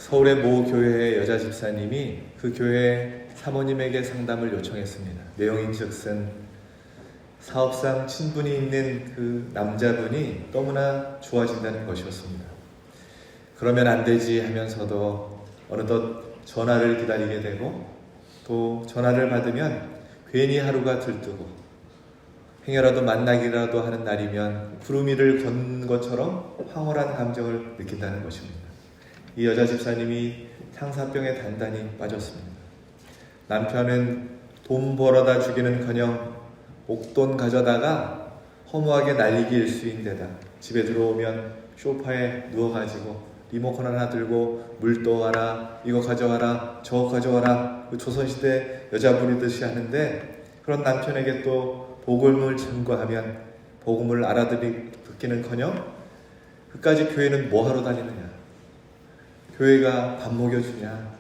서울의 모 교회의 여자 집사님이 그 교회 사모님에게 상담을 요청했습니다. 내용인즉슨 사업상 친분이 있는 그 남자분이 너무나 좋아진다는 것이었습니다. 그러면 안 되지 하면서도 어느덧 전화를 기다리게 되고 또 전화를 받으면 괜히 하루가 들뜨고 행여라도 만나기라도 하는 날이면 구름 위를 걷는 것처럼 황홀한 감정을 느낀다는 것입니다. 이 여자 집사님이 상사병에 단단히 빠졌습니다. 남편은 돈 벌어다 주기는커녕 목돈 가져다가 허무하게 날리기 일수인데다 집에 들어오면 소파에 누워가지고 리모컨 하나 들고 물 떠와라, 이거 가져와라, 저거 가져와라, 그 조선시대 여자 부리듯이 하는데, 그런 남편에게 또 복음을 증거하면 복음을 알아듣기는커녕 그까지 교회는 뭐하러 다니느냐, 교회가 밥 먹여주냐,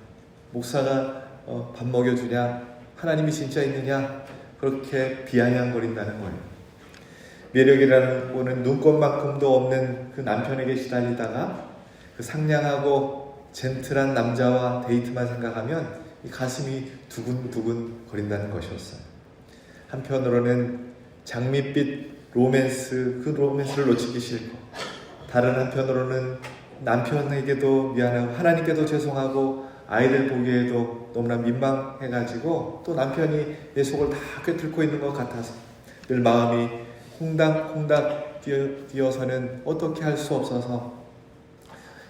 목사가 밥 먹여주냐, 하나님이 진짜 있느냐, 그렇게 비아냥거린다는 거예요. 매력이라는 거는 눈꽃만큼도 없는 그 남편에게 시달리다가 그 상냥하고 젠틀한 남자와 데이트만 생각하면 이 가슴이 두근두근 거린다는 것이었어요. 한편으로는 장밋빛 로맨스, 그 로맨스를 놓치기 싫고, 다른 한편으로는 남편에게도 미안하고 하나님께도 죄송하고 아이들 보기에도 너무나 민망해가지고 또 남편이 내 속을 다 꿰뚫고 있는 것 같아서 늘 마음이 콩닥콩닥 뛰어서는 어떻게 할 수 없어서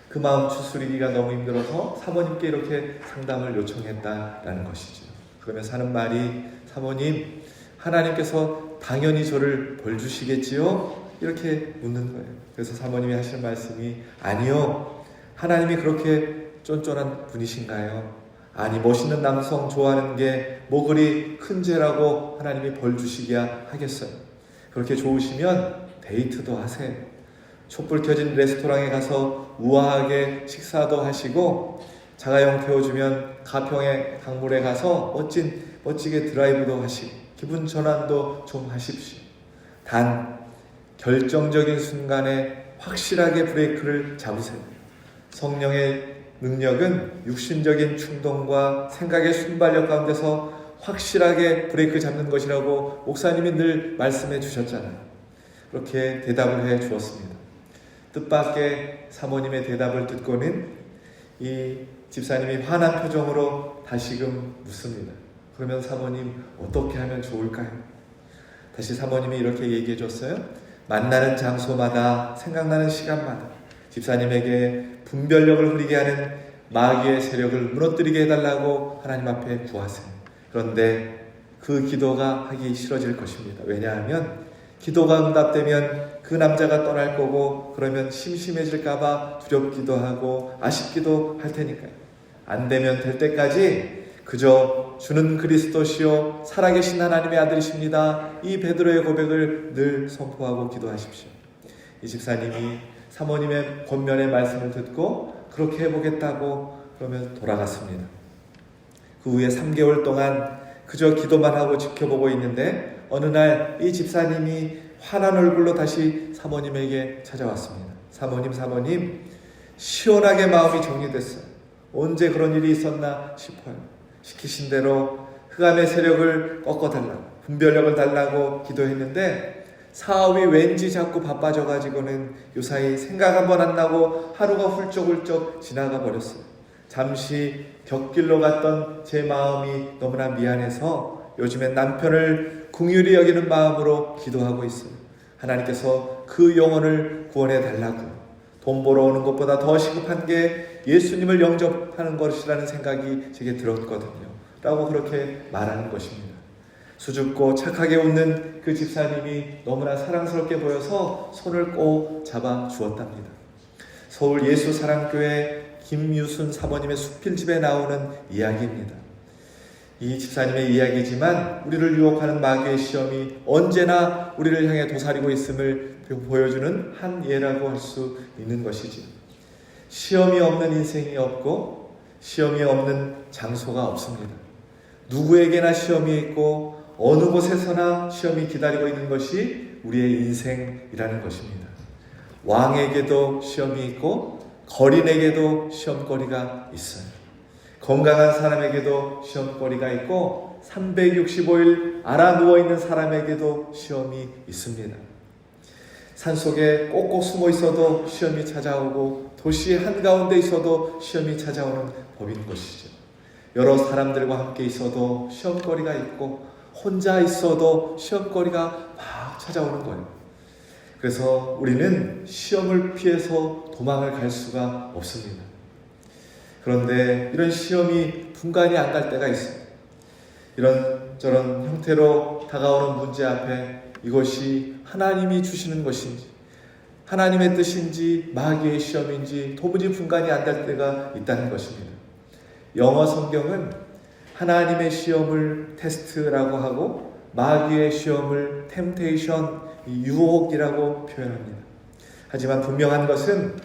그 마음 추스리기가 너무 힘들어서 사모님께 이렇게 상담을 요청했다라는 것이죠. 그러면서 하는 말이, 사모님, 하나님께서 당연히 저를 벌 주시겠지요? 이렇게 묻는 거예요. 그래서 사모님이 하시는 말씀이, 아니요, 하나님이 그렇게 쫀쫀한 분이신가요? 아니, 멋있는 남성 좋아하는 게 뭐 그리 큰 죄라고 하나님이 벌 주시기야 하겠어요. 그렇게 좋으시면 데이트도 하세요. 촛불 켜진 레스토랑에 가서 우아하게 식사도 하시고, 자가용 태워주면 가평의 강물에 가서 멋지게 드라이브도 하시고 기분 전환도 좀 하십시오. 단 결정적인 순간에 확실하게 브레이크를 잡으세요. 성령의 능력은 육신적인 충동과 생각의 순발력 가운데서 확실하게 브레이크 잡는 것이라고 목사님이 늘 말씀해 주셨잖아요. 그렇게 대답을 해 주었습니다. 뜻밖의 사모님의 대답을 듣고는 이 집사님이 환한 표정으로 다시금 묻습니다. 그러면 사모님, 어떻게 하면 좋을까요? 다시 사모님이 이렇게 얘기해 줬어요. 만나는 장소마다, 생각나는 시간마다 집사님에게 분별력을 흐리게 하는 마귀의 세력을 무너뜨리게 해달라고 하나님 앞에 구하세요. 그런데 그 기도가 하기 싫어질 것입니다. 왜냐하면 기도가 응답되면 그 남자가 떠날 거고, 그러면 심심해질까봐 두렵기도 하고 아쉽기도 할 테니까요. 안 되면 될 때까지 그저 주는 그리스도시요 살아계신 하나님의 아들이십니다, 이 베드로의 고백을 늘 선포하고 기도하십시오. 이 집사님이 사모님의 권면의 말씀을 듣고 그렇게 해보겠다고 그러면 돌아갔습니다. 그 후에 3개월 동안 그저 기도만 하고 지켜보고 있는데, 어느 날 이 집사님이 환한 얼굴로 다시 사모님에게 찾아왔습니다. 사모님, 시원하게 마음이 정리됐어요. 언제 그런 일이 있었나 싶어요. 시키신 대로 흑암의 세력을 꺾어달라고, 분별력을 달라고 기도했는데 사업이 왠지 자꾸 바빠져가지고는 요사이 생각 한번 안 나고 하루가 훌쩍훌쩍 지나가 버렸어요. 잠시 곁길로 갔던 제 마음이 너무나 미안해서 요즘엔 남편을 긍휼히 여기는 마음으로 기도하고 있어요. 하나님께서 그 영혼을 구원해 달라고, 돈 벌어오는 것보다 더 시급한 게 예수님을 영접하는 것이라는 생각이 제게 들었거든요. 라고 그렇게 말하는 것입니다. 수줍고 착하게 웃는 그 집사님이 너무나 사랑스럽게 보여서 손을 꼭 잡아 주었답니다. 서울 예수사랑교회 김유순 사모님의 수필집에 나오는 이야기입니다. 이 집사님의 이야기지만 우리를 유혹하는 마귀의 시험이 언제나 우리를 향해 도사리고 있음을 보여주는 한 예라고 할 수 있는 것이지. 시험이 없는 인생이 없고 시험이 없는 장소가 없습니다. 누구에게나 시험이 있고 어느 곳에서나 시험이 기다리고 있는 것이 우리의 인생이라는 것입니다. 왕에게도 시험이 있고 거린에게도 시험거리가 있어요. 건강한 사람에게도 시험거리가 있고 365일 알아 누워있는 사람에게도 시험이 있습니다. 산속에 꼭꼭 숨어 있어도 시험이 찾아오고 도시 한가운데 있어도 시험이 찾아오는 법인 것이죠. 여러 사람들과 함께 있어도 시험거리가 있고 혼자 있어도 시험거리가 막 찾아오는 거예요. 그래서 우리는 시험을 피해서 도망을 갈 수가 없습니다. 그런데 이런 시험이 분간이 안 갈 때가 있어요. 이런저런 형태로 다가오는 문제 앞에 이것이 하나님이 주시는 것인지 하나님의 뜻인지 마귀의 시험인지 도무지 분간이 안 될 때가 있다는 것입니다. 영어 성경은 하나님의 시험을 테스트라고 하고 마귀의 시험을 템테이션, 유혹이라고 표현합니다. 하지만 분명한 것은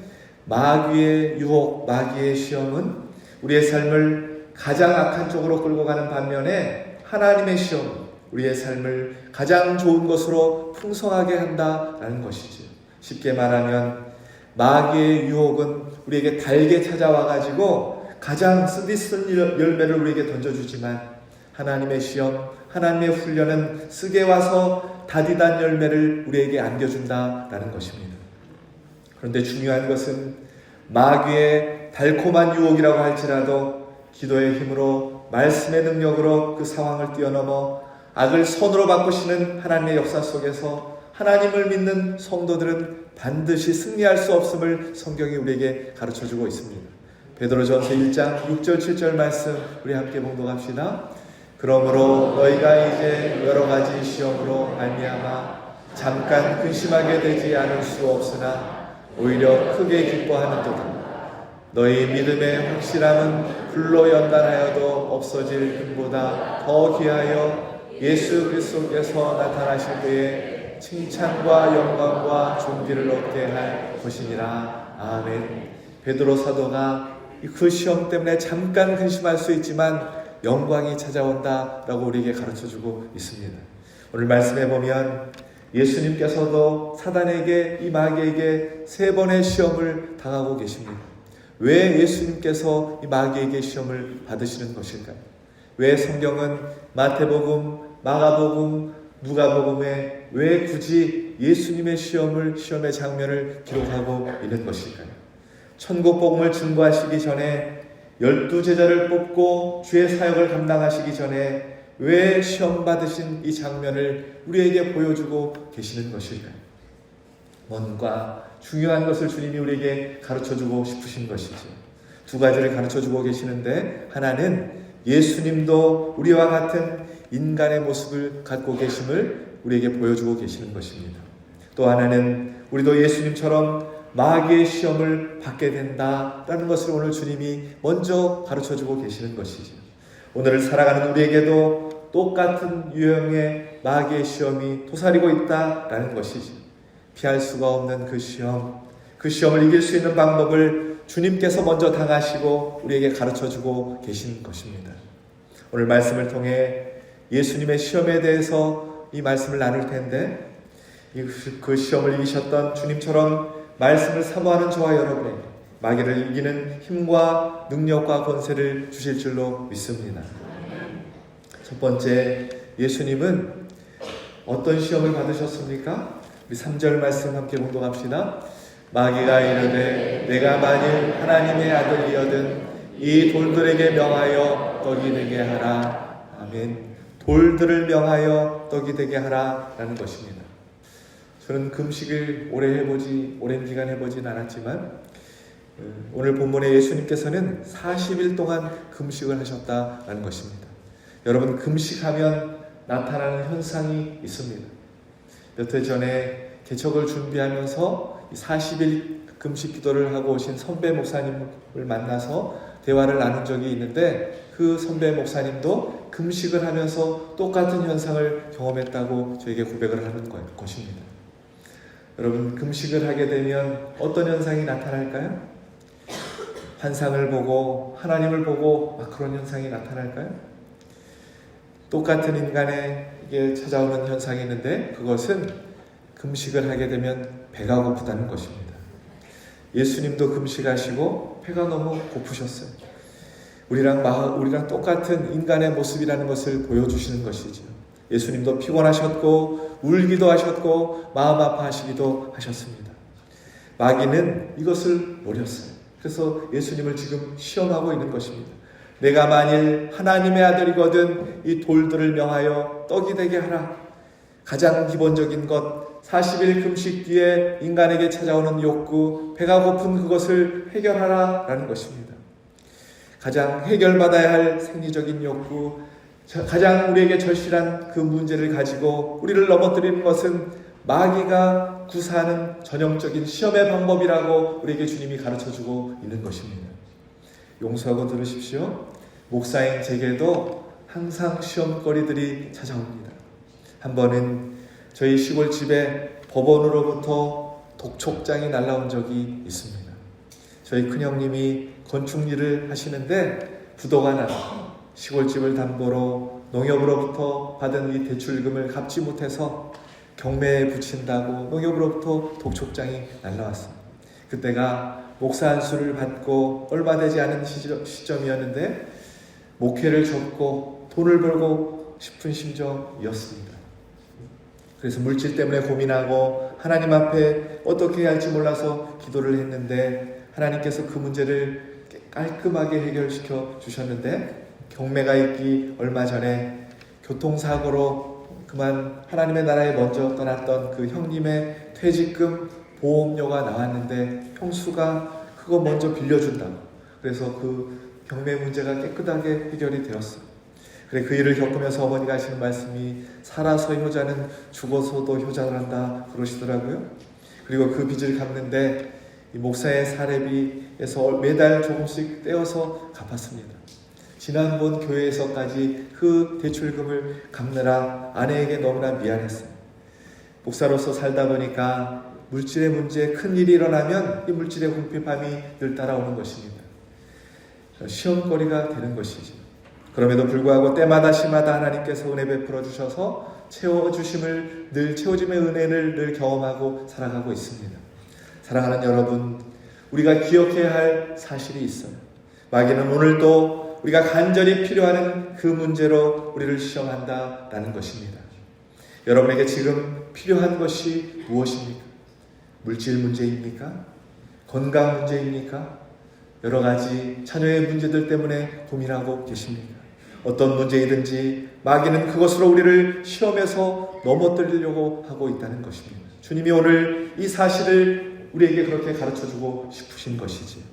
마귀의 유혹, 마귀의 시험은 우리의 삶을 가장 악한 쪽으로 끌고 가는 반면에 하나님의 시험, 우리의 삶을 가장 좋은 것으로 풍성하게 한다라는 것이죠. 쉽게 말하면 마귀의 유혹은 우리에게 달게 찾아와가지고 가장 쓰디쓴 열매를 우리에게 던져주지만 하나님의 시험, 하나님의 훈련은 쓰게 와서 다디단 열매를 우리에게 안겨준다라는 것입니다. 그런데 중요한 것은 마귀의 달콤한 유혹이라고 할지라도 기도의 힘으로 말씀의 능력으로 그 상황을 뛰어넘어 악을 선으로 바꾸시는 하나님의 역사 속에서 하나님을 믿는 성도들은 반드시 승리할 수 없음을 성경이 우리에게 가르쳐주고 있습니다. 베드로전서 1장 6절 7절 말씀 우리 함께 봉독합시다. 그러므로 너희가 이제 여러 가지 시험으로 말미암아 잠깐 근심하게 되지 않을 수 없으나 오히려 크게 기뻐하는도다. 너희 믿음의 확실함은 불로 연단하여도 없어질 금보다 더 귀하여 예수 그리스도께서 나타나실 때에 칭찬과 영광과 존귀를 얻게 할 것이니라. 아멘. 베드로 사도가 그 시험 때문에 잠깐 근심할 수 있지만 영광이 찾아온다라고 우리에게 가르쳐주고 있습니다. 오늘 말씀해 보면 예수님께서도 사단에게, 이 마귀에게 3번의 시험을 당하고 계십니다. 왜 예수님께서 이 마귀에게 시험을 받으시는 것일까요? 왜 성경은 마태복음, 마가복음, 누가복음에 왜 굳이 예수님의 시험의 장면을 기록하고 있는 것일까요? 천국복음을 증거하시기 전에 12제자를 뽑고 주의 사역을 감당하시기 전에 왜 시험 받으신 이 장면을 우리에게 보여주고 계시는 것일까요? 뭔가 중요한 것을 주님이 우리에게 가르쳐주고 싶으신 것이죠. 2가지를 가르쳐주고 계시는데, 하나는 예수님도 우리와 같은 인간의 모습을 갖고 계심을 우리에게 보여주고 계시는 것입니다. 또 하나는 우리도 예수님처럼 마귀의 시험을 받게 된다라는 것을 오늘 주님이 먼저 가르쳐주고 계시는 것이죠. 오늘을 살아가는 우리에게도 똑같은 유형의 마귀의 시험이 도사리고 있다라는 것이죠. 피할 수가 없는 그 시험을 이길 수 있는 방법을 주님께서 먼저 당하시고 우리에게 가르쳐주고 계신 것입니다. 오늘 말씀을 통해 예수님의 시험에 대해서 이 말씀을 나눌 텐데, 그 시험을 이기셨던 주님처럼 말씀을 사모하는 저와 여러분에게 마귀를 이기는 힘과 능력과 권세를 주실 줄로 믿습니다. 첫 번째, 예수님은 어떤 시험을 받으셨습니까? 우리 3절 말씀 함께 봉독합시다. 마귀가 이르되 내가 만일 하나님의 아들이거든 이 돌들에게 명하여 떡이 되게 하라. 아멘. 돌들을 명하여 떡이 되게 하라 라는 것입니다. 저는 금식을 오랜 기간 해보진 않았지만 오늘 본문에 예수님께서는 40일 동안 금식을 하셨다라는 것입니다. 여러분, 금식하면 나타나는 현상이 있습니다. 몇 해 전에 개척을 준비하면서 40일 금식 기도를 하고 오신 선배 목사님을 만나서 대화를 나눈 적이 있는데, 그 선배 목사님도 금식을 하면서 똑같은 현상을 경험했다고 저에게 고백을 하는 것입니다. 여러분, 금식을 하게 되면 어떤 현상이 나타날까요? 환상을 보고 하나님을 보고 막 그런 현상이 나타날까요? 똑같은 인간에게 찾아오는 현상이 있는데, 그것은 금식을 하게 되면 배가 고프다는 것입니다. 예수님도 금식하시고 배가 너무 고프셨어요. 우리랑 똑같은 인간의 모습이라는 것을 보여주시는 것이죠. 예수님도 피곤하셨고 울기도 하셨고 마음 아파하시기도 하셨습니다. 마귀는 이것을 노렸어요. 그래서 예수님을 지금 시험하고 있는 것입니다. 내가 만일 하나님의 아들이거든 이 돌들을 명하여 떡이 되게 하라. 가장 기본적인 것, 40일 금식 뒤에 인간에게 찾아오는 욕구, 배가 고픈 그것을 해결하라 라는 것입니다. 가장 해결받아야 할 생리적인 욕구, 가장 우리에게 절실한 그 문제를 가지고 우리를 넘어뜨리는 것은 마귀가 구사하는 전형적인 시험의 방법이라고 우리에게 주님이 가르쳐주고 있는 것입니다. 용서하고 들으십시오. 목사인 제게도 항상 시험거리들이 찾아옵니다. 한 번은 저희 시골집에 법원으로부터 독촉장이 날라온 적이 있습니다. 저희 큰형님이 건축 일을 하시는데 부도가 나서 시골집을 담보로 농협으로부터 받은 이 대출금을 갚지 못해서 경매에 붙인다고 농협으로부터 독촉장이 날라왔어요. 그때가 목사 안수를 받고 얼마 되지 않은 시점이었는데 목회를 접고 돈을 벌고 싶은 심정이었습니다. 그래서 물질 때문에 고민하고 하나님 앞에 어떻게 해야 할지 몰라서 기도를 했는데 하나님께서 그 문제를 깔끔하게 해결시켜 주셨는데 경매가 있기 얼마 전에 교통사고로 그만 하나님의 나라에 먼저 떠났던 그 형님의 퇴직금 보험료가 나왔는데 형수가 그거 먼저 빌려준다고. 그래서 그 경매 문제가 깨끗하게 해결이 되었어요. 그래 그 일을 겪으면서 어머니가 하시는 말씀이 살아서 효자는 죽어서도 효자를 한다 그러시더라고요. 그리고 그 빚을 갚는데 이 목사의 사례비에서 매달 조금씩 떼어서 갚았습니다. 지난번 교회에서까지 그 대출금을 갚느라 아내에게 너무나 미안했어요. 목사로서 살다 보니까 물질의 문제에 큰 일이 일어나면 이 물질의 궁핍함이 늘 따라오는 것입니다. 시험거리가 되는 것이죠. 그럼에도 불구하고 때마다 시마다 하나님께서 은혜 베풀어 주셔서 채워주심을 늘 채워짐의 은혜를 늘 경험하고 살아가고 있습니다. 사랑하는 여러분, 우리가 기억해야 할 사실이 있어요. 마귀는 오늘도 우리가 간절히 필요한 그 문제로 우리를 시험한다라는 것입니다. 여러분에게 지금 필요한 것이 무엇입니까? 물질 문제입니까? 건강 문제입니까? 여러 가지 자녀의 문제들 때문에 고민하고 계십니까? 어떤 문제이든지 마귀는 그것으로 우리를 시험에서 넘어뜨리려고 하고 있다는 것입니다. 주님이 오늘 이 사실을 우리에게 그렇게 가르쳐주고 싶으신 것이지.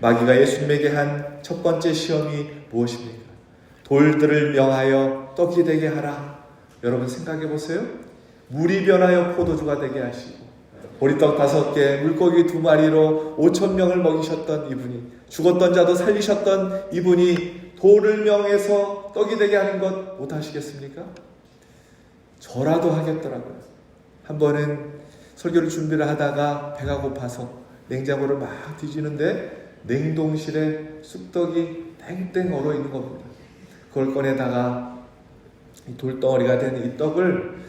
마귀가 예수님에게 한 첫 번째 시험이 무엇입니까? 돌들을 명하여 떡이 되게 하라. 여러분 생각해 보세요. 물이 변하여 포도주가 되게 하시고 보리떡 5개, 물고기 2마리로 5,000명을 먹이셨던 이분이, 죽었던 자도 살리셨던 이분이 돌을 명해서 떡이 되게 하는 것 못하시겠습니까? 저라도 하겠더라고요. 한 번은 설교를 준비를 하다가 배가 고파서 냉장고를 막 뒤지는데 냉동실에 쑥떡이 땡땡 얼어 있는 겁니다. 그걸 꺼내다가 이 돌덩어리가 된 이 떡을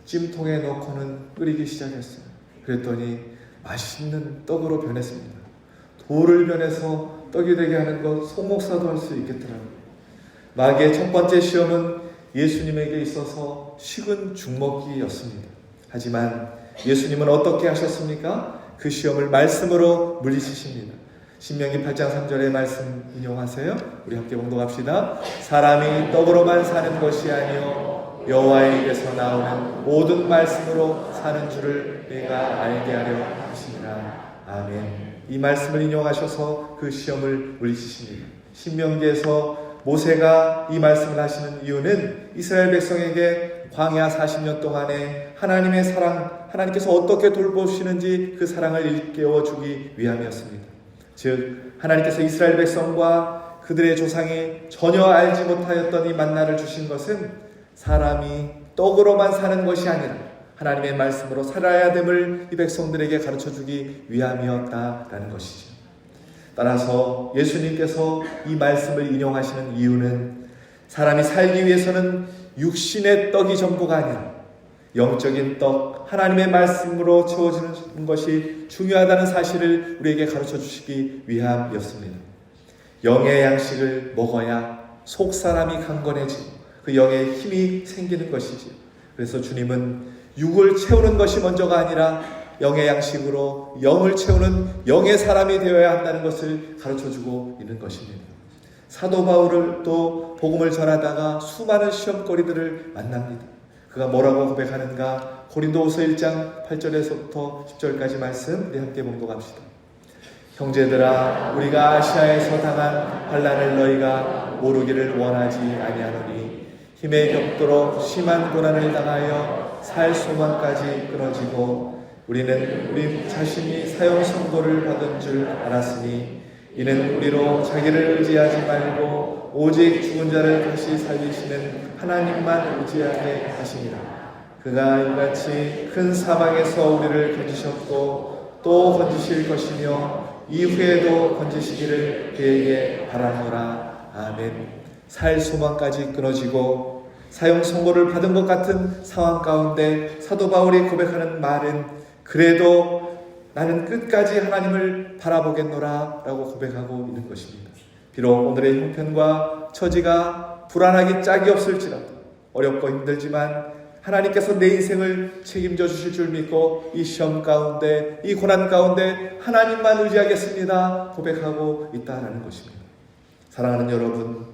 찜통에 넣고는 끓이기 시작했어요. 그랬더니 맛있는 떡으로 변했습니다. 돌을 변해서 떡이 되게 하는 것 송목사도 할 수 있겠더라고요. 마귀의 첫 번째 시험은 예수님에게 있어서 식은 죽먹기였습니다. 하지만 예수님은 어떻게 하셨습니까? 그 시험을 말씀으로 물리치십니다. 신명기 8장 3절의 말씀 인용하세요. 우리 함께 봉독합시다. 사람이 떡으로만 사는 것이 아니요 여호와에게서 나오는 모든 말씀으로 사는 줄을 내가 알게 하려 하시니라. 아멘. 이 말씀을 인용하셔서 그 시험을 물리치십니다. 신명기에서 모세가 이 말씀을 하시는 이유는 이스라엘 백성에게 광야 40년 동안에 하나님의 사랑, 하나님께서 어떻게 돌보시는지 그 사랑을 일깨워 주기 위함이었습니다. 즉 하나님께서 이스라엘 백성과 그들의 조상이 전혀 알지 못하였던 이 만나를 주신 것은 사람이 떡으로만 사는 것이 아니라 하나님의 말씀으로 살아야 됨을 이 백성들에게 가르쳐주기 위함이었다라는 것이죠. 따라서 예수님께서 이 말씀을 인용하시는 이유는 사람이 살기 위해서는 육신의 떡이 전부가 아니라 영적인 떡, 하나님의 말씀으로 채워지는 것이 중요하다는 사실을 우리에게 가르쳐 주시기 위함이었습니다. 영의 양식을 먹어야 속 사람이 강건해지고 그 영의 힘이 생기는 것이지요. 그래서 주님은 육을 채우는 것이 먼저가 아니라 영의 양식으로 영을 채우는 영의 사람이 되어야 한다는 것을 가르쳐주고 있는 것입니다. 사도 바울을 또 복음을 전하다가 수많은 시험거리들을 만납니다. 그가 뭐라고 고백하는가? 고린도후서 1장 8절에서부터 10절까지 말씀 우리 함께 봉독합시다. 형제들아, 우리가 아시아에서 당한 환난을 너희가 모르기를 원하지 아니하노니 힘에 겹도록 심한 고난을 당하여 살 소망까지 끊어지고 우리는 우리 자신이 사형 선고를 받은 줄 알았으니 이는 우리로 자기를 의지하지 말고 오직 죽은 자를 다시 살리시는 하나님만 의지하게 하시니라. 그가 이같이 큰 사망에서 우리를 건지셨고 또 건지실 것이며 이후에도 건지시기를 그에게 바라노라. 아멘. 살 소망까지 끊어지고 사형 선고를 받은 것 같은 상황 가운데 사도 바울이 고백하는 말은 그래도 나는 끝까지 하나님을 바라보겠노라 라고 고백하고 있는 것입니다. 비록 오늘의 형편과 처지가 불안하기 짝이 없을지라도 어렵고 힘들지만 하나님께서 내 인생을 책임져 주실 줄 믿고 이 시험 가운데 이 고난 가운데 하나님만 의지하겠습니다 고백하고 있다는 것입니다. 사랑하는 여러분,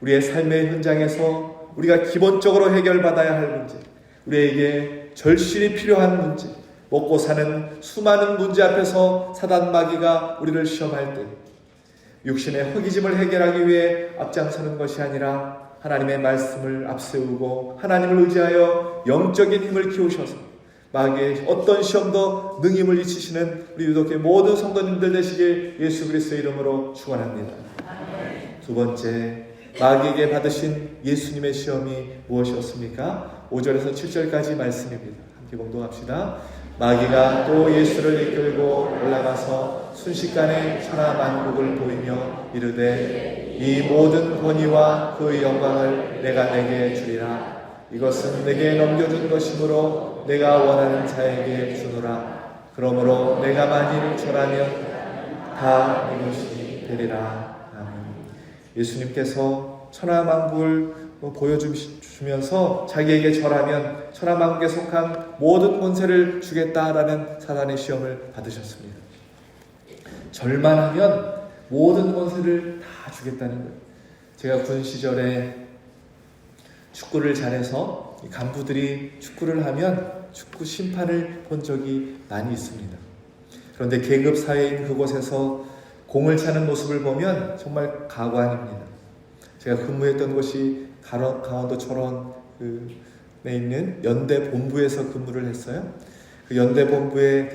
우리의 삶의 현장에서 우리가 기본적으로 해결받아야 할 문제, 우리에게 절실히 필요한 문제, 먹고 사는 수많은 문제 앞에서 사단 마귀가 우리를 시험할 때 육신의 허기짐을 해결하기 위해 앞장서는 것이 아니라 하나님의 말씀을 앞세우고 하나님을 의지하여 영적인 힘을 키우셔서 마귀의 어떤 시험도 능힘을 이치시는 우리 유독교회 모든 성도님들 되시길 예수 그리스도의 이름으로 축원합니다. 두 번째, 마귀에게 받으신 예수님의 시험이 무엇이었습니까? 5절에서 7절까지 말씀입니다. 함께 봉독합시다. 마귀가 또 예수를 이끌고 올라가서 순식간에 천하만국을 보이며 이르되 이 모든 권위와 그 영광을 내가 내게 주리라. 이것은 내게 넘겨준 것이므로 내가 원하는 자에게 주노라. 그러므로 내가 만일 절하면 다 내 것이 되리라. 아멘. 예수님께서 천하만국을 보여주면서 자기에게 절하면 천하만국에 속한 모든 권세를 주겠다라는 사단의 시험을 받으셨습니다. 절만하면 모든 권세를 다 주겠다는 거예요. 제가 군 시절에 축구를 잘해서 간부들이 축구를 하면 축구 심판을 본 적이 많이 있습니다. 그런데 계급 사회인 그곳에서 공을 차는 모습을 보면 정말 가관입니다. 제가 근무했던 곳이 강원도 철원에 있는 연대 본부에서 근무를 했어요. 그 연대 본부의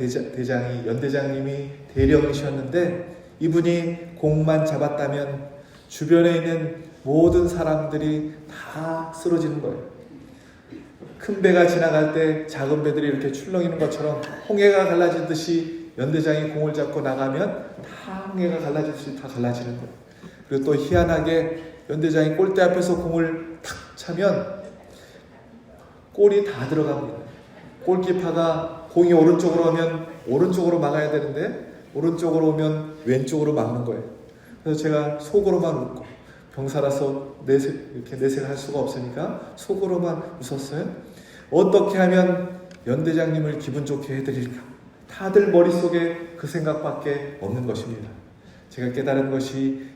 연대장님이 대령이셨는데 이분이 공만 잡았다면 주변에 있는 모든 사람들이 다 쓰러지는 거예요. 큰 배가 지나갈 때 작은 배들이 이렇게 출렁이는 것처럼 홍해가 갈라지듯이 연대장이 공을 잡고 나가면 다 홍해가 갈라지듯이 다 갈라지는 거예요. 그리고 또 희한하게 연대장이 골대 앞에서 공을 탁 차면 골이 다 들어갑니다. 골키퍼가 공이 오른쪽으로 오면 오른쪽으로 막아야 되는데 오른쪽으로 오면 왼쪽으로 막는 거예요. 그래서 제가 속으로만 웃고 병사라서 이렇게 내색을 할 수가 없으니까 속으로만 웃었어요. 어떻게 하면 연대장님을 기분 좋게 해드릴까? 다들 머릿속에 그 생각밖에 없는 것입니다. 제가 깨달은 것이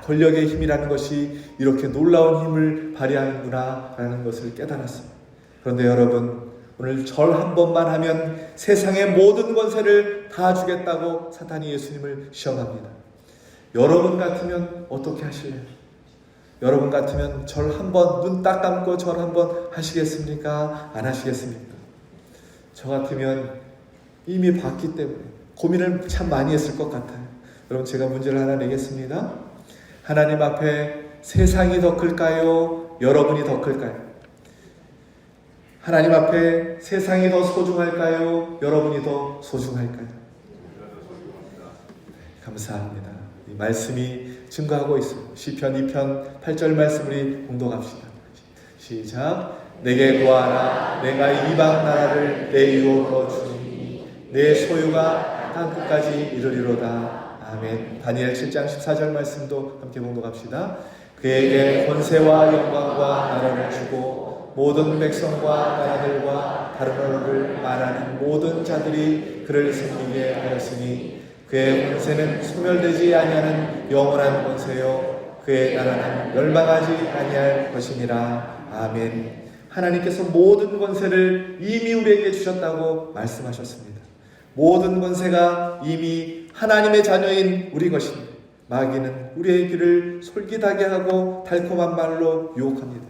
권력의 힘이라는 것이 이렇게 놀라운 힘을 발휘하는구나 라는 것을 깨달았습니다. 그런데 여러분, 오늘 절 한 번만 하면 세상의 모든 권세를 다 주겠다고 사탄이 예수님을 시험합니다. 여러분 같으면 어떻게 하실래요? 여러분 같으면 절 한 번, 눈 딱 감고 절 한 번 하시겠습니까? 안 하시겠습니까? 저 같으면 이미 봤기 때문에 고민을 참 많이 했을 것 같아요. 여러분, 제가 문제를 하나 내겠습니다. 하나님 앞에 세상이 더 클까요? 여러분이 더 클까요? 하나님 앞에 세상이 더 소중할까요? 여러분이 더 소중할까요? 감사합니다. 이 말씀이 증거하고 있습니다. 시편 2편 8절 말씀 우리 공독합시다. 시작. 내게 구하라. 내가 이방 나라를 내 유혹으로 주니 내 소유가 땅끝까지 이르리로다. 아멘. 다니엘 7장 14절 말씀도 함께 봉독합시다. 그에게 권세와 영광과 나라를 주고 모든 백성과 나라들과 다른 언어를 말하는 모든 자들이 그를 섬기게 하였으니 그의 권세는 소멸되지 아니하는 영원한 권세요 그의 나라는 멸망하지 아니할 것이니라. 아멘. 하나님께서 모든 권세를 이미 우리에게 주셨다고 말씀하셨습니다. 모든 권세가 이미 하나님의 자녀인 우리 것입니다. 마귀는 우리의 귀를 솔깃하게 하고 달콤한 말로 유혹합니다.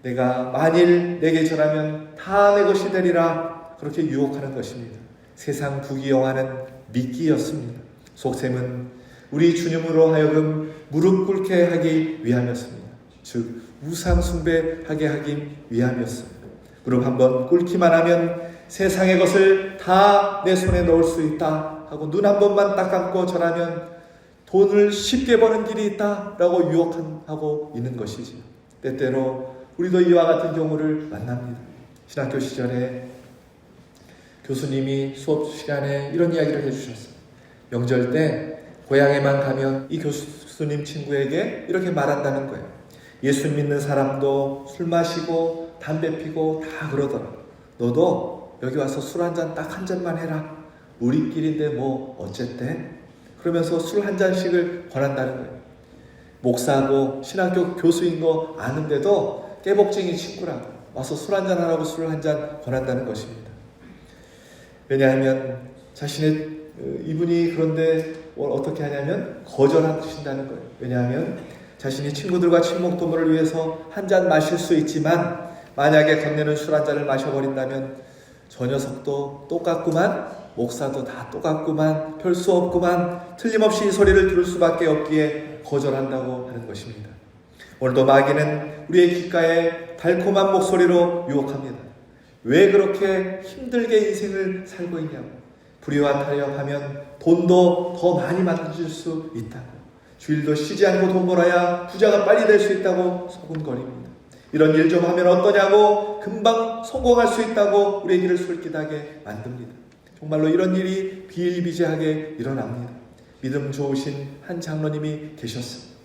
내가 만일 내게 절하면 다 내 것이 되리라, 그렇게 유혹하는 것입니다. 세상 부귀영화는 미끼였습니다. 속셈은 우리 주님으로 하여금 무릎 꿇게 하기 위함이었습니다. 즉 우상 숭배하게 하기 위함이었습니다. 무릎 한번 꿇기만 하면 세상의 것을 다 내 손에 넣을 수 있다 하고 눈 한 번만 딱 감고 절하면 돈을 쉽게 버는 길이 있다라고 유혹하고 있는 것이지요. 때때로 우리도 이와 같은 경우를 만납니다. 신학교 시절에 교수님이 수업 시간에 이런 이야기를 해주셨어요. 명절 때 고향에만 가면 이 교수님 친구에게 이렇게 말한다는 거예요. 예수 믿는 사람도 술 마시고 담배 피고 다 그러더라. 너도 여기 와서 술 한 잔 딱 한 잔만 해라. 우리끼리인데 뭐 어쨌대? 그러면서 술 한 잔씩을 권한다는 거예요. 목사고 신학교 교수인 거 아는데도 깨복쟁이 친구라고 와서 술 한 잔 하라고 술 한 잔 권한다는 것입니다. 왜냐하면 이분이 그런데 어떻게 하냐면 거절하신다는 거예요. 왜냐하면 자신이 친구들과 친목도모를 위해서 한 잔 마실 수 있지만 만약에 건네는 술 한 잔을 마셔버린다면 저 녀석도 똑같구만, 목사도 다 똑같구만, 별 수 없구만, 틀림없이 이 소리를 들을 수밖에 없기에 거절한다고 하는 것입니다. 오늘도 마귀는 우리의 귓가에 달콤한 목소리로 유혹합니다. 왜 그렇게 힘들게 인생을 살고 있냐고. 불의와 타협하면 돈도 더 많이 만들 수 있다고. 주일도 쉬지 않고 돈 벌어야 부자가 빨리 될 수 있다고 소곤거립니다. 이런 일 좀 하면 어떠냐고 금방 성공할 수 있다고 우리의 길을 솔깃하게 만듭니다. 정말로 이런 일이 비일비재하게 일어납니다. 믿음 좋으신 한 장로님이 계셨습니다.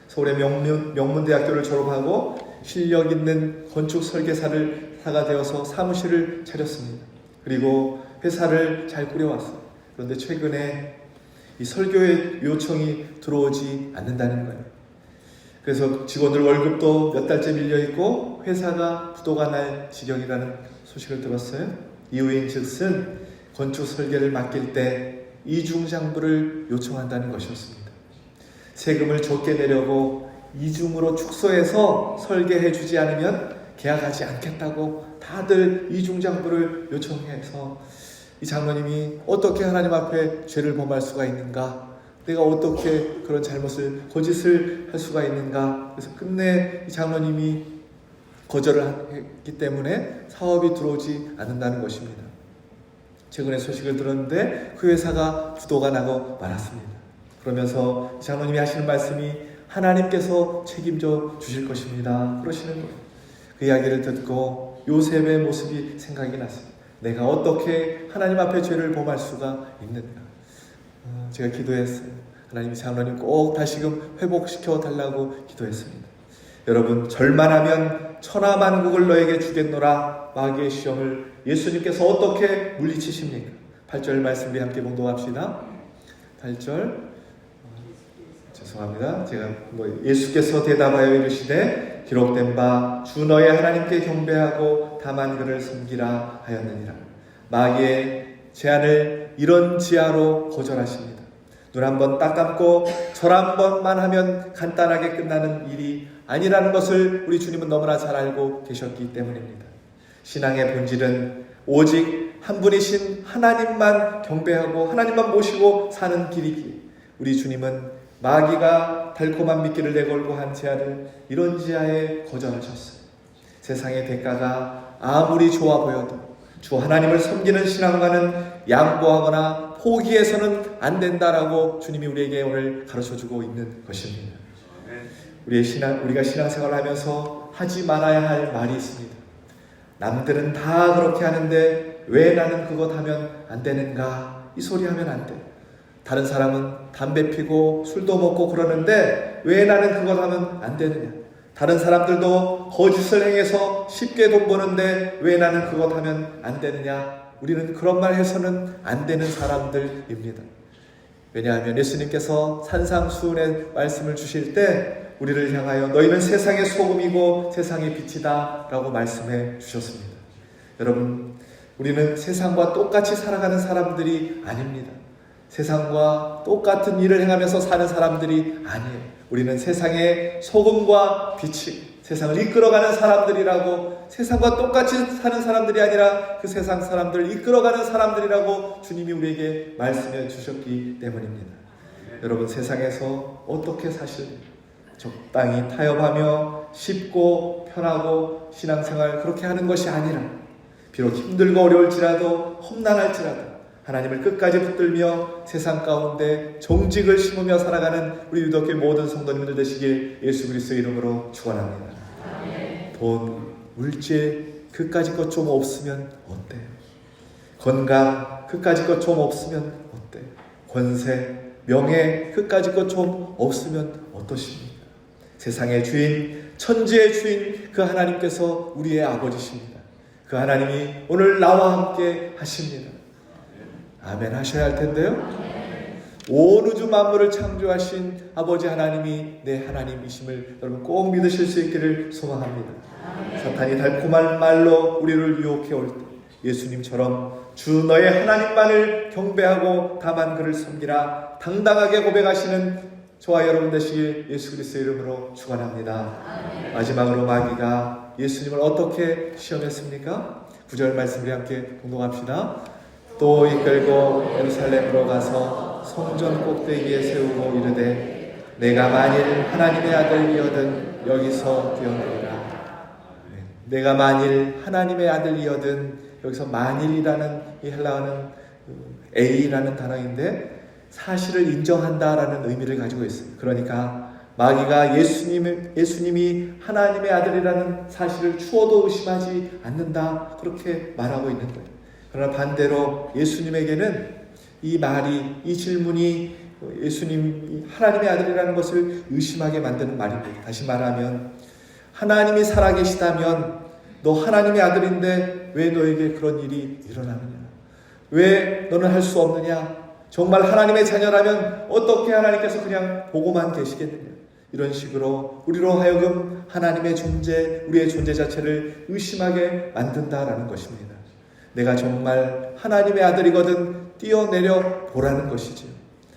서울의 명문대학교를 졸업하고 실력 있는 건축 설계사가 되어서 사무실을 차렸습니다. 그리고 회사를 잘 꾸려왔어요. 그런데 최근에 이 설교의 요청이 들어오지 않는다는 거예요. 그래서 직원들 월급도 몇 달째 밀려있고 회사가 부도가 날 지경이라는 소식을 들었어요. 이유인 즉슨 건축 설계를 맡길 때 이중장부를 요청한다는 것이었습니다. 세금을 적게 내려고 이중으로 축소해서 설계해 주지 않으면 계약하지 않겠다고 다들 이중장부를 요청해서 이 장로님이 어떻게 하나님 앞에 죄를 범할 수가 있는가, 내가 어떻게 그런 거짓을 할 수가 있는가. 그래서 끝내 이 장로님이 거절을 했기 때문에 사업이 들어오지 않는다는 것입니다. 최근에 소식을 들었는데 그 회사가 부도가 나고 말았습니다. 그러면서 장로님이 하시는 말씀이 하나님께서 책임져 주실 것입니다, 그러시는 거예요. 그 이야기를 듣고 요셉의 모습이 생각이 났어요. 내가 어떻게 하나님 앞에 죄를 범할 수가 있는가. 제가 기도했어요. 하나님이 장로님 꼭 다시금 회복시켜 달라고 기도했습니다. 여러분, 절만하면 천하만국을 너에게 주겠노라. 마귀의 시험을 예수님께서 어떻게 물리치십니까? 8절 말씀 우리 함께 봉독합시다. 8절 죄송합니다. 제가 예수께서 대답하여 이르시되 기록된 바 주 너의 하나님께 경배하고 다만 그를 섬기라 하였느니라. 마귀의 제안을 이런 지하로 거절하십니다. 눈 한 번 딱 감고 절 한 번만 하면 간단하게 끝나는 일이 아니라는 것을 우리 주님은 너무나 잘 알고 계셨기 때문입니다. 신앙의 본질은 오직 한 분이신 하나님만 경배하고 하나님만 모시고 사는 길이기에 우리 주님은 마귀가 달콤한 미끼를 내걸고 한 제안을 이런 지하에 거절하셨어요. 세상의 대가가 아무리 좋아 보여도 주 하나님을 섬기는 신앙과는 양보하거나 포기해서는 안 된다라고 주님이 우리에게 오늘 가르쳐주고 있는 것입니다. 우리가 신앙생활을 하면서 하지 말아야 할 말이 있습니다. 남들은 다 그렇게 하는데 왜 나는 그것 하면 안 되는가? 이 소리 하면 안 돼. 다른 사람은 담배 피고 술도 먹고 그러는데 왜 나는 그것 하면 안 되느냐? 다른 사람들도 거짓을 행해서 쉽게 돈 버는데 왜 나는 그것 하면 안 되느냐? 우리는 그런 말 해서는 안 되는 사람들입니다. 왜냐하면 예수님께서 산상수훈의 말씀을 주실 때 우리를 향하여 너희는 세상의 소금이고 세상의 빛이다 라고 말씀해 주셨습니다. 여러분, 우리는 세상과 똑같이 살아가는 사람들이 아닙니다. 세상과 똑같은 일을 행하면서 사는 사람들이 아니에요. 우리는 세상의 소금과 빛이 세상을 이끌어가는 사람들이라고, 세상과 똑같이 사는 사람들이 아니라 그 세상 사람들을 이끌어가는 사람들이라고 주님이 우리에게 말씀해 주셨기 때문입니다. 여러분, 세상에서 어떻게 사실래요? 적당히 타협하며 쉽고 편하고 신앙생활 그렇게 하는 것이 아니라 비록 힘들고 어려울지라도 험난할지라도 하나님을 끝까지 붙들며 세상 가운데 정직을 심으며 살아가는 우리 유독교회 모든 성도님들 되시길 예수 그리스도의 이름으로 축원합니다. 돈, 물질 그까짓 것 좀 없으면 어때요? 건강 그까짓 것 좀 없으면 어때요? 권세, 명예 그까짓 것 좀 없으면 어떠십니까? 세상의 주인, 천지의 주인 그 하나님께서 우리의 아버지십니다. 그 하나님이 오늘 나와 함께 하십니다. 아멘 하셔야 할 텐데요. 온 우주 만물을 창조하신 아버지 하나님이 내 하나님이심을 여러분 꼭 믿으실 수 있기를 소망합니다. 사탄이 달콤한 말로 우리를 유혹해 올 때 예수님처럼 주 너의 하나님만을 경배하고 다만 그를 섬기라 당당하게 고백하시는 저와 여러분 되시길 예수 그리스도의 이름으로 축원합니다. 마지막으로 마귀가 예수님을 어떻게 시험했습니까? 9절 말씀 우리 함께 공동합시다. 또 이끌고 예루살렘으로 가서 성전 꼭대기에 세우고 이르되 내가 만일 하나님의 아들이거든 여기서 뛰어내리라. 내가 만일 하나님의 아들이거든, 여기서 만일이라는 이 헬라어는 A라는 단어인데 사실을 인정한다라는 의미를 가지고 있어요. 그러니까 마귀가 예수님이 하나님의 아들이라는 사실을 추워도 의심하지 않는다 그렇게 말하고 있는 거예요. 그러나 반대로 예수님에게는 이 말이, 이 질문이 예수님이 하나님의 아들이라는 것을 의심하게 만드는 말입니다. 다시 말하면 하나님이 살아계시다면 너 하나님의 아들인데 왜 너에게 그런 일이 일어나느냐? 왜 너는 할 수 없느냐? 정말 하나님의 자녀라면 어떻게 하나님께서 그냥 보고만 계시겠느냐? 이런 식으로 우리로 하여금 하나님의 존재, 우리의 존재 자체를 의심하게 만든다라는 것입니다. 내가 정말 하나님의 아들이거든 뛰어내려 보라는 것이죠.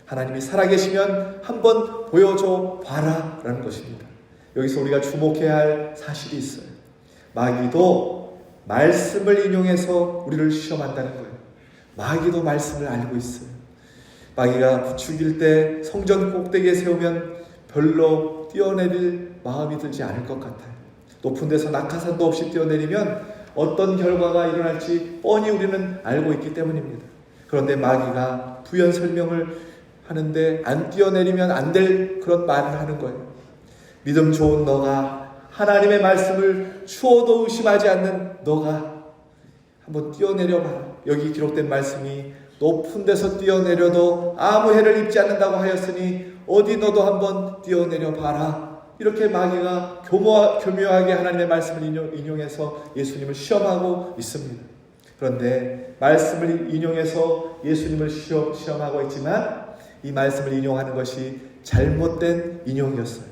하나님이 살아계시면 한번 보여줘 봐라 라는 것입니다. 여기서 우리가 주목해야 할 사실이 있어요. 마귀도 말씀을 인용해서 우리를 시험한다는 거예요. 마귀도 말씀을 알고 있어요. 마귀가 부추길 때 성전 꼭대기에 세우면 별로 뛰어내릴 마음이 들지 않을 것 같아요. 높은 데서 낙하산도 없이 뛰어내리면 어떤 결과가 일어날지 뻔히 우리는 알고 있기 때문입니다. 그런데 마귀가 부연 설명을 하는데 안 뛰어내리면 안 될 그런 말을 하는 거예요. 믿음 좋은 너가, 하나님의 말씀을 추워도 의심하지 않는 너가 한번 뛰어내려 봐라. 여기 기록된 말씀이 높은 데서 뛰어내려도 아무 해를 입지 않는다고 하였으니 어디 너도 한번 뛰어내려 봐라. 이렇게 마귀가 교묘하게 하나님의 말씀을 인용해서 예수님을 시험하고 있습니다. 그런데 말씀을 인용해서 예수님을 시험하고 있지만 이 말씀을 인용하는 것이 잘못된 인용이었어요.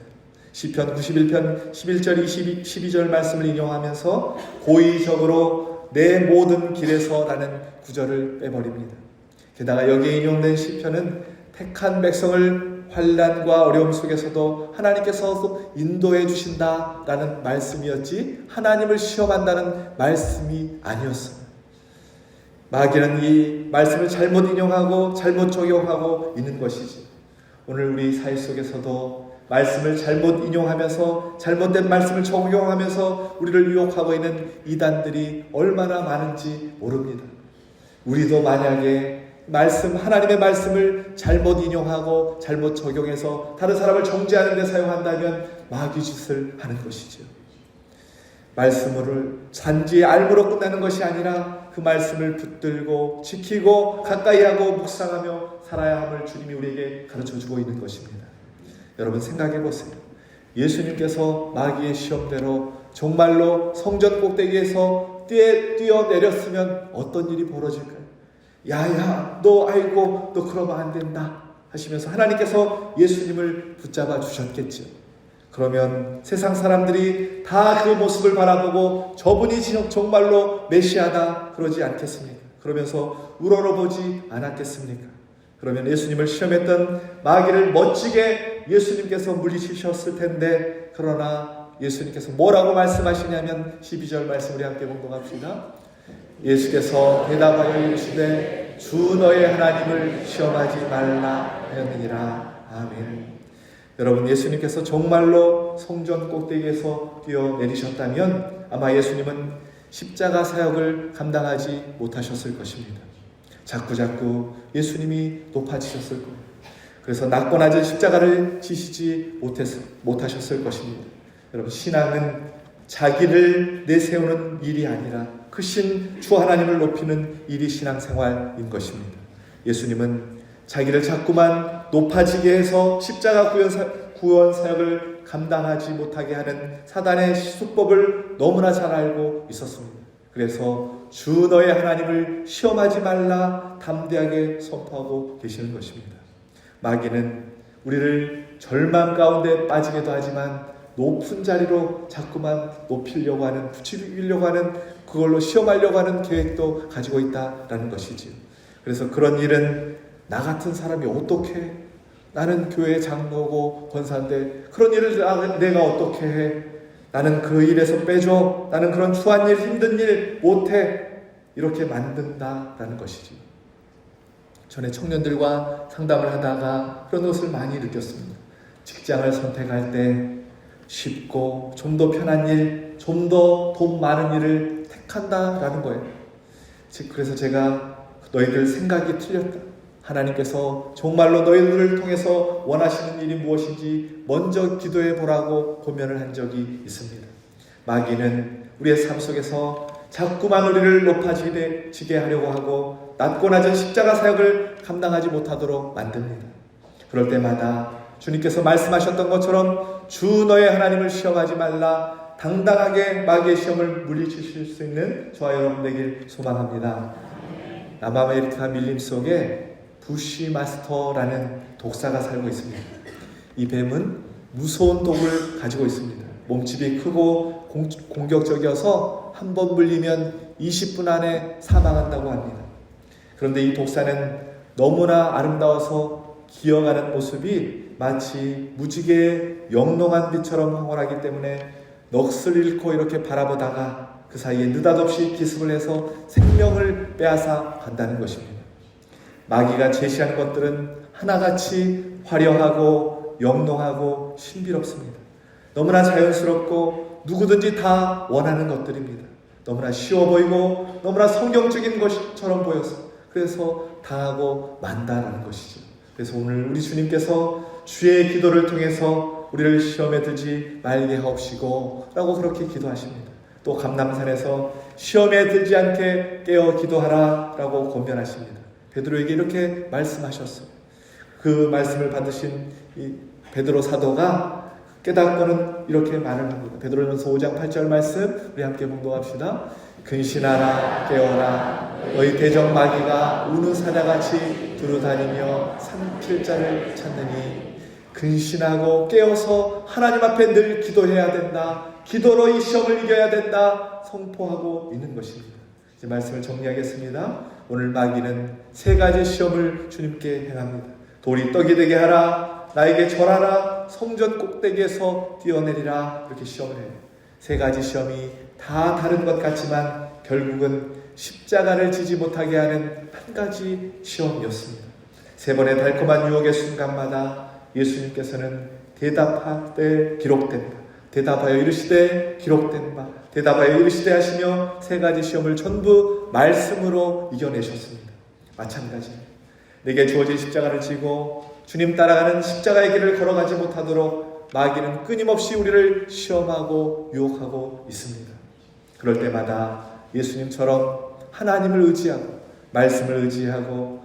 시편 91편 11절 12절 말씀을 인용하면서 고의적으로 내 모든 길에서 라는 구절을 빼버립니다. 게다가 여기에 인용된 시편은 택한 백성을 환난과 어려움 속에서도 하나님께서 인도해 주신다라는 말씀이었지 하나님을 시험한다는 말씀이 아니었어요. 마귀는 이 말씀을 잘못 인용하고 잘못 적용하고 있는 것이지. 오늘 우리 사회 속에서도 말씀을 잘못 인용하면서 잘못된 말씀을 적용하면서 우리를 유혹하고 있는 이단들이 얼마나 많은지 모릅니다. 우리도 만약에 하나님의 말씀을 잘못 인용하고 잘못 적용해서 다른 사람을 정죄하는 데 사용한다면 마귀 짓을 하는 것이죠. 말씀을 단지 알므로 끝나는 것이 아니라 그 말씀을 붙들고 지키고 가까이 하고 묵상하며 살아야 함을 주님이 우리에게 가르쳐주고 있는 것입니다. 여러분 생각해 보세요. 예수님께서 마귀의 시험대로 정말로 성전 꼭대기에서 뛰어내렸으면 어떤 일이 벌어질까요? 야야 너 아이고 너 그러면 안 된다 하시면서 하나님께서 예수님을 붙잡아 주셨겠죠. 그러면 세상 사람들이 다 그 모습을 바라보고 저분이 정말로 메시아다 그러지 않겠습니까? 그러면서 우러러보지 않았겠습니까? 그러면 예수님을 시험했던 마귀를 멋지게 예수님께서 물리치셨을 텐데, 그러나 예수님께서 뭐라고 말씀하시냐면 12절 말씀 우리 함께 공독합시다. 예수께서 대답하여 이르시되 주 너의 하나님을 시험하지 말라 하였느니라. 아멘. 여러분, 예수님께서 정말로 성전 꼭대기에서 뛰어내리셨다면 아마 예수님은 십자가 사역을 감당하지 못하셨을 것입니다. 자꾸자꾸 예수님이 높아지셨을 거예요. 그래서 낮고 낮은 십자가를 지시지 못하셨을 것입니다. 여러분, 신앙은 자기를 내세우는 일이 아니라 크신 주 하나님을 높이는 일이 신앙생활인 것입니다. 예수님은 자기를 자꾸만 높아지게 해서 십자가 구원 사역을 감당하지 못하게 하는 사단의 수법을 너무나 잘 알고 있었습니다. 그래서 주 너의 하나님을 시험하지 말라 담대하게 선포하고 계시는 것입니다. 마귀는 우리를 절망 가운데 빠지게도 하지만 높은 자리로 자꾸만 높이려고 하는, 붙이려고 하는, 그걸로 시험하려고 하는 계획도 가지고 있다라는 것이지요. 그래서 그런 일은 나 같은 사람이 어떻게, 나는 교회 장로고 권사인데 그런 일을 내가 어떻게 해, 나는 그 일에서 빼줘, 나는 그런 추한 일, 힘든 일 못해, 이렇게 만든다라는 것이지요. 전에 청년들과 상담을 하다가 그런 것을 많이 느꼈습니다. 직장을 선택할 때 쉽고 좀 더 편한 일, 좀 더 돈 많은 일을 택한다라는 거예요. 즉, 그래서 제가 너희들 생각이 틀렸다. 하나님께서 정말로 너희들을 통해서 원하시는 일이 무엇인지 먼저 기도해 보라고 고면을 한 적이 있습니다. 마귀는 우리의 삶 속에서 자꾸만 우리를 높아지게 하려고 하고 낮고 낮은 십자가 사역을 감당하지 못하도록 만듭니다. 그럴 때마다 주님께서 말씀하셨던 것처럼 주 너의 하나님을 시험하지 말라, 당당하게 마귀의 시험을 물리치실 수 있는 저와 여러분 되길 소망합니다. 남아메리카 밀림 속에 부시마스터라는 독사가 살고 있습니다. 이 뱀은 무서운 독을 가지고 있습니다. 몸집이 크고 공격적이어서 한 번 물리면 20분 안에 사망한다고 합니다. 그런데 이 독사는 너무나 아름다워서 기어가는 모습이 마치 무지개의 영롱한 빛처럼 황홀하기 때문에 넋을 잃고 이렇게 바라보다가 그 사이에 느닷없이 기습을 해서 생명을 빼앗아 간다는 것입니다. 마귀가 제시하는 것들은 하나같이 화려하고 영롱하고 신비롭습니다. 너무나 자연스럽고 누구든지 다 원하는 것들입니다. 너무나 쉬워 보이고 너무나 성경적인 것처럼 보여서 그래서 당하고 만다라는 것이죠. 그래서 오늘 우리 주님께서 주의 기도를 통해서 우리를 시험에 들지 말게 하옵시고 라고 그렇게 기도하십니다. 또 감람산에서 시험에 들지 않게 깨어 기도하라 라고 권면하십니다. 베드로에게 이렇게 말씀하셨어요. 그 말씀을 받으신 이 베드로 사도가 깨닫고는 이렇게 말을 합니다. 베드로전서 5장 8절 말씀 우리 함께 봉독합시다. 근신하라 깨어라 너희 대적 마귀가 우는 사자같이 두루다니며 삼킬 자를 찾느니. 근신하고 깨어서 하나님 앞에 늘 기도해야 된다. 기도로 이 시험을 이겨야 된다. 선포하고 있는 것입니다. 이제 말씀을 정리하겠습니다. 오늘 마귀는 세 가지 시험을 주님께 행합니다. 돌이 떡이 되게 하라, 나에게 절하라, 성전 꼭대기에서 뛰어내리라, 이렇게 시험을 해요. 세 가지 시험이 다 다른 것 같지만 결국은 십자가를 지지 못하게 하는 한 가지 시험이었습니다. 세 번의 달콤한 유혹의 순간마다 예수님께서는 대답하되 기록된다, 대답하여 이르시되 기록된다, 대답하여 이르시되 하시며 세 가지 시험을 전부 말씀으로 이겨내셨습니다. 마찬가지입니다. 내게 주어진 십자가를 지고 주님 따라가는 십자가의 길을 걸어가지 못하도록 마귀는 끊임없이 우리를 시험하고 유혹하고 있습니다. 그럴 때마다 예수님처럼 하나님을 의지하고 말씀을 의지하고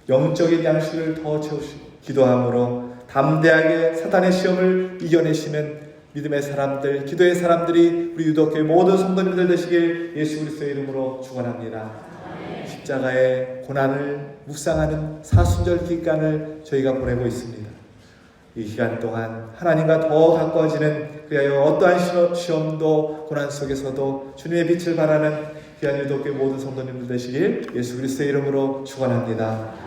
영적인 양식을 더 채우시고 기도함으로 담대하게 사탄의 시험을 이겨내시는 믿음의 사람들, 기도의 사람들이 우리 유독교회 모든 성도님들 되시길 예수 그리스도의 이름으로 축원합니다. 십자가의 고난을 묵상하는 사순절 기간을 저희가 보내고 있습니다. 이 기간 동안 하나님과 더 가까워지는 그리하여 어떠한 시험도 고난 속에서도 주님의 빛을 바라는 귀한 유독교회 모든 성도님들 되시길 예수 그리스도의 이름으로 축원합니다.